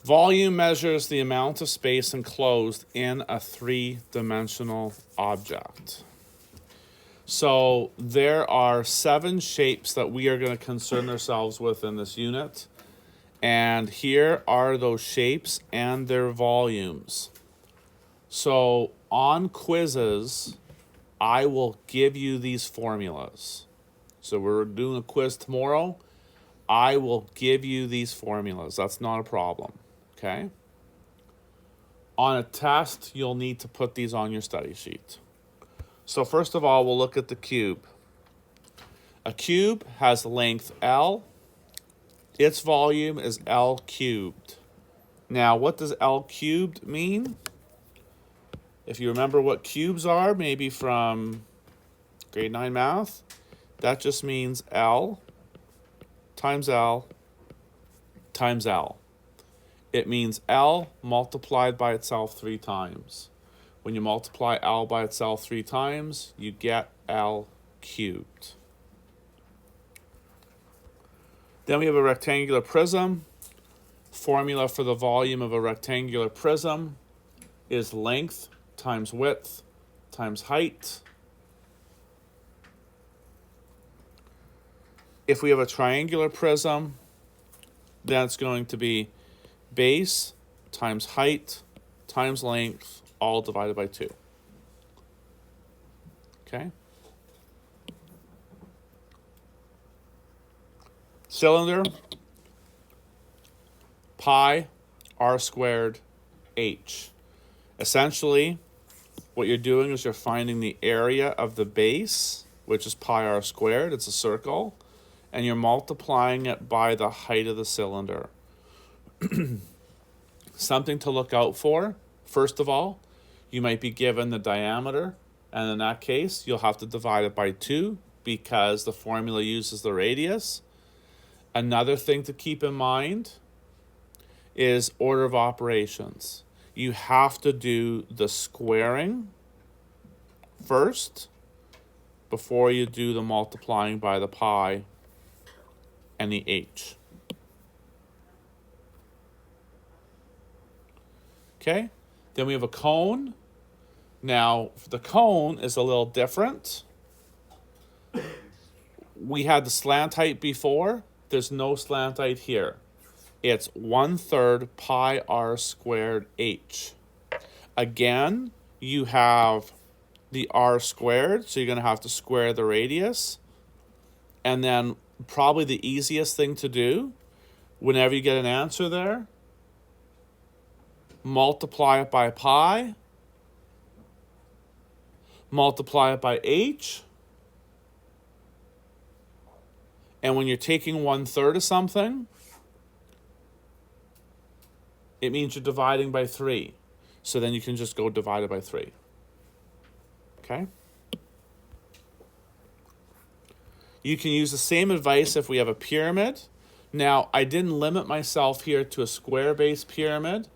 Volume measures the amount of space enclosed in a three-dimensional object. So there are 7 shapes that we are going to concern ourselves with in this unit. And here are those shapes and their volumes. So on quizzes, I will give you these formulas. So we're doing a quiz tomorrow. I will give you these formulas. That's not a problem, okay? On a test, you'll need to put these on your study sheet. So first of all, we'll look at the cube. A cube has length L. Its volume is L cubed. Now, what does L cubed mean? If you remember what cubes are, maybe from grade 9 math, that just means L times L times L. It means L multiplied by itself 3 times. When you multiply L by itself 3 times, you get L cubed. Then we have a rectangular prism. Formula for the volume of a rectangular prism is length times width times height. If we have a triangular prism, then it's going to be base times height times length, all divided by 2. Okay? Cylinder, pi r squared h. Essentially, what you're doing is you're finding the area of the base, which is pi r squared, it's a circle, and you're multiplying it by the height of the cylinder. Something to look out for, first of all, you might be given the diameter, and in that case, you'll have to divide it by 2 because the formula uses the radius. Another thing to keep in mind is order of operations. You have to do the squaring first before you do the multiplying by the pi and the h. Okay, then we have a cone. Now, the cone is a little different. We had the slant height before. There's no slant height here. It's 1/3 pi r squared h. Again, you have the r squared, so you're going to have to square the radius. And then probably the easiest thing to do, whenever you get an answer there, multiply it by pi, multiply it by h, and when you're taking 1/3 of something, it means you're dividing by 3. So then you can just go divide it by 3. Okay? You can use the same advice if we have a pyramid. Now, I didn't limit myself here to a square-based pyramid.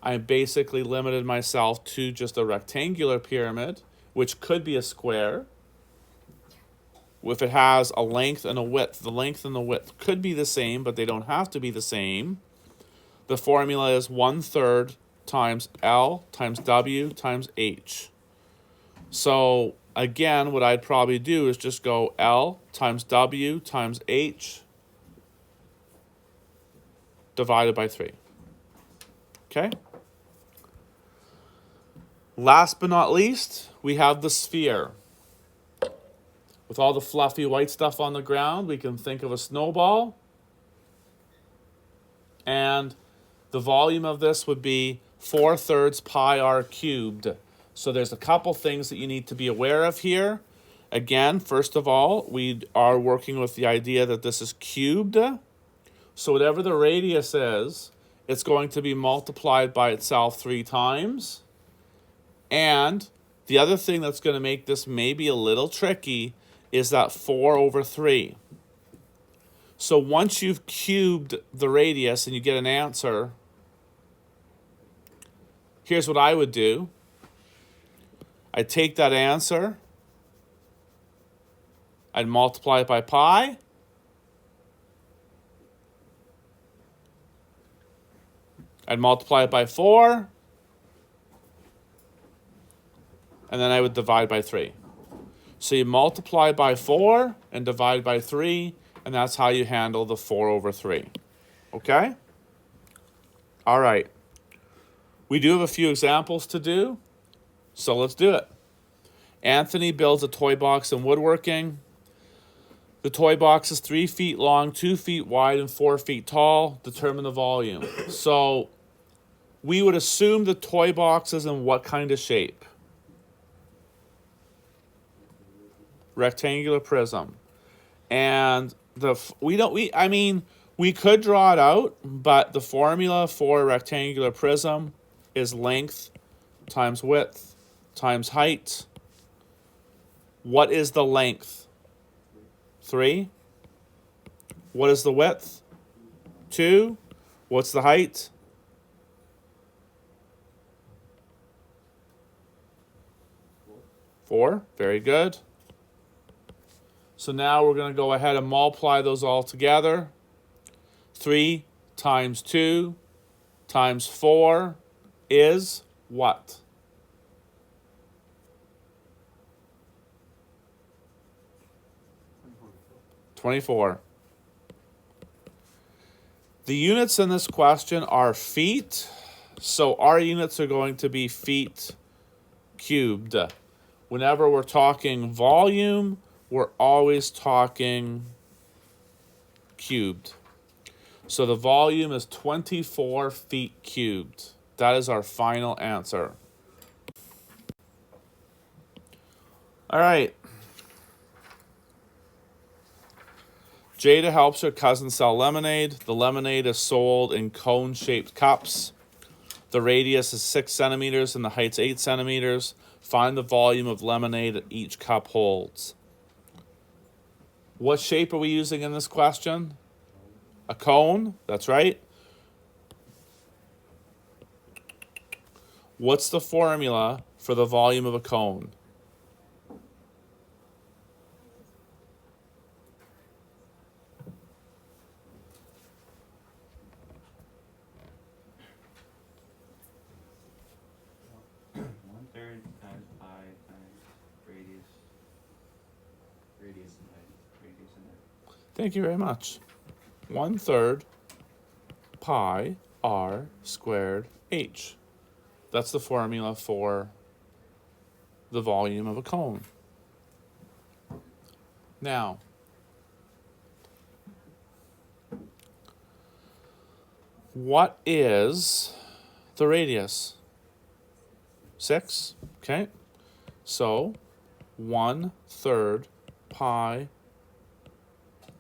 I basically limited myself to just a rectangular pyramid, which could be a square. If it has a length and a width, the length and the width could be the same, but they don't have to be the same. The formula is 1/3 times L times W times H. So again, what I'd probably do is just go L times W times H divided by 3. Okay? Last but not least, we have the sphere. With all the fluffy white stuff on the ground, we can think of a snowball. And the volume of this would be 4/3 pi r cubed. So there's a couple things that you need to be aware of here. Again, first of all, we are working with the idea that this is cubed. So whatever the radius is, it's going to be multiplied by itself 3 times. And the other thing that's going to make this maybe a little tricky is that 4/3. So once you've cubed the radius and you get an answer, here's what I would do. I'd take that answer, I'd multiply it by pi, I'd multiply it by 4, and then I would divide by 3. So you multiply by 4 and divide by 3, and that's how you handle the 4 over 3. Okay? All right. We do have a few examples to do, so let's do it. Anthony builds a toy box in woodworking. The toy box is 3 feet long, 2 feet wide, and 4 feet tall. Determine the volume. So we would assume the toy box is in what kind of shape? Rectangular prism. And we could draw it out, but the formula for a rectangular prism is length times width times height. What is the length? 3. What is the width? 2. What's the height? 4. Very good. So now we're going to go ahead and multiply those all together. 3 times 2 times 4 is what? 24. The units in this question are feet, so our units are going to be feet cubed. Whenever we're talking volume, we're always talking cubed. So the volume is 24 feet cubed. That is our final answer. All right. Jada helps her cousin sell lemonade. The lemonade is sold in cone-shaped cups. The radius is 6 centimeters and the height's 8 centimeters. Find the volume of lemonade that each cup holds. What shape are we using in this question? A cone, that's right. What's the formula for the volume of a cone? Thank you very much. 1/3 pi r squared h. That's the formula for the volume of a cone. Now, what is the radius? 6, okay? So 1/3 pi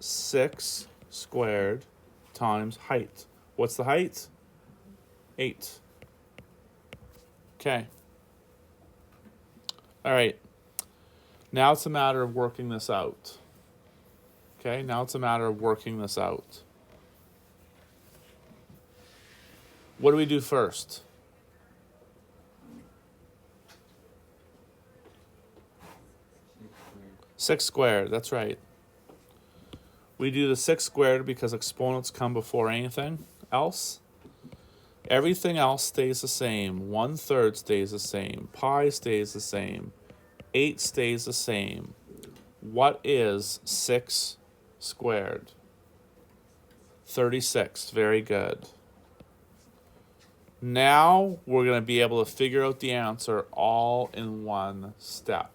6 squared times height. What's the height? 8. Okay. All right. Now it's a matter of working this out. Okay, now it's a matter of working this out. What do we do first? Six squared, that's right. We do the 6 squared because exponents come before anything else. Everything else stays the same. 1/3 stays the same. Pi stays the same. 8 stays the same. What is 6 squared? 36. Very good. Now we're going to be able to figure out the answer all in one step.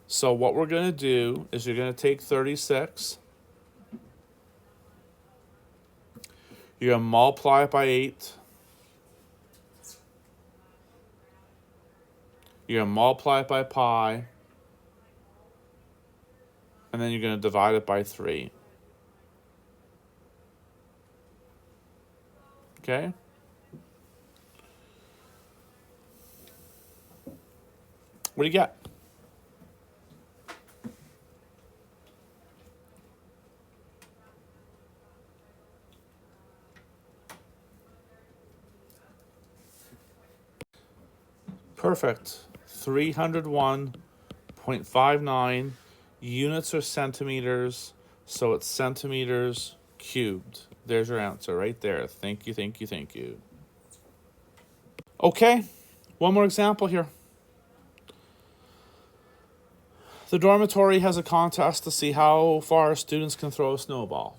So what we're going to do is you're going to take 36. You're going to multiply it by 8. You're going to multiply it by pi. And then you're going to divide it by 3. Okay? What do you get? Perfect. 301.59 units are centimeters, so it's centimeters cubed. There's your answer right there. Thank you, thank you, thank you. Okay, one more example here. The dormitory has a contest to see how far students can throw a snowball.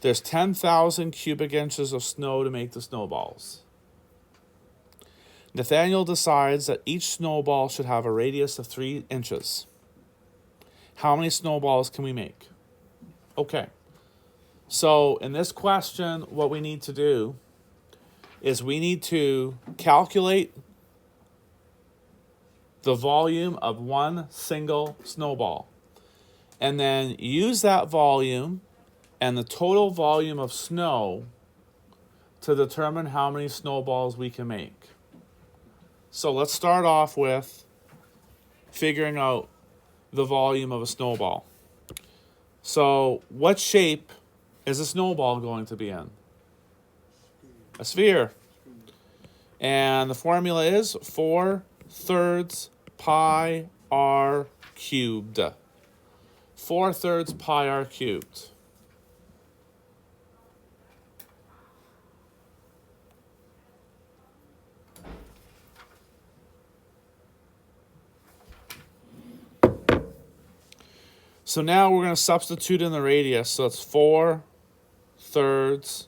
There's 10,000 cubic inches of snow to make the snowballs. Nathaniel decides that each snowball should have a radius of 3 inches. How many snowballs can we make? Okay, so in this question, what we need to do is we need to calculate the volume of one single snowball, and then use that volume and the total volume of snow to determine how many snowballs we can make. So let's start off with figuring out the volume of a snowball. So what shape is a snowball going to be in? A sphere. And the formula is 4/3 pi r cubed. 4/3 pi r cubed. So now we're going to substitute in the radius. So it's 4/3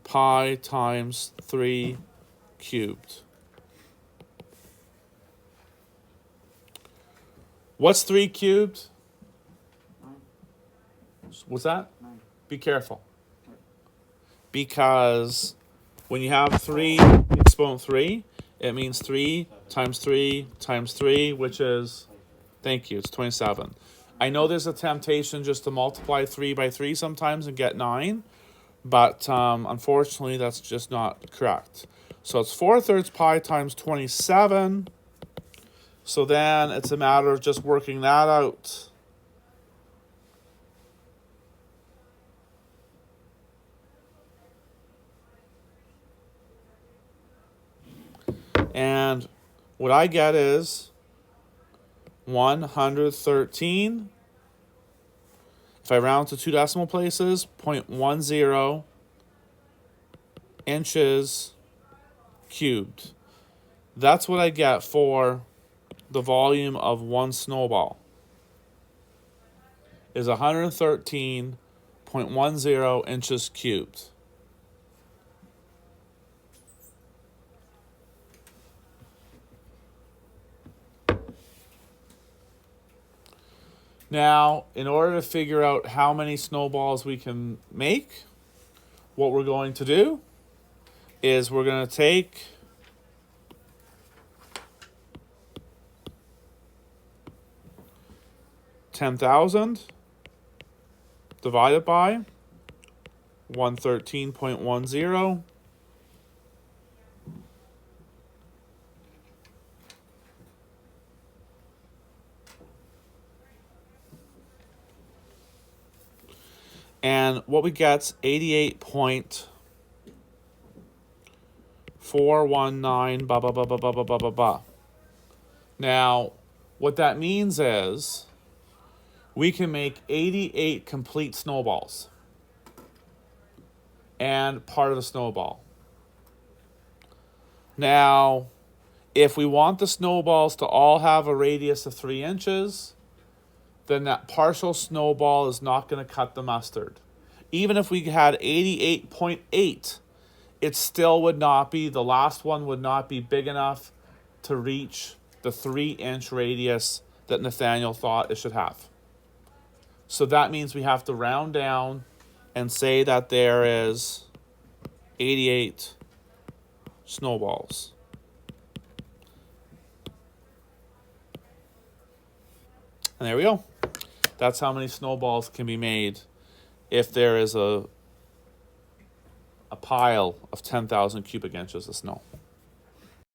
pi times 3 cubed. What's 3 cubed? 9. What's that? 9. Be careful. Because when you have 3 exponent 3, it means 3 times 3 times 3, which is, thank you, it's 27. I know there's a temptation just to multiply 3 by 3 sometimes and get 9, but unfortunately that's just not correct. So it's 4/3 pi times 27. So then it's a matter of just working that out. And what I get is 113. If I round to 2 decimal places, 0.10 inches cubed. That's what I get for the volume of one snowball. Is 113.10 inches cubed. Now, in order to figure out how many snowballs we can make, what we're going to do is we're going to take $10,000 divided by 113.10. And what we get's 88.419 blah blah blah blah blah blah blah blah blah. Now, what that means is we can make 88 complete snowballs and part of the snowball. Now, if we want the snowballs to all have a radius of 3 inches, then that partial snowball is not going to cut the mustard. Even if we had 88.8, it still would not be, the last one would not be big enough to reach the 3-inch radius that Nathaniel thought it should have. So that means we have to round down and say that there is 88 snowballs. And there we go. That's how many snowballs can be made if there is a pile of 10,000 cubic inches of snow.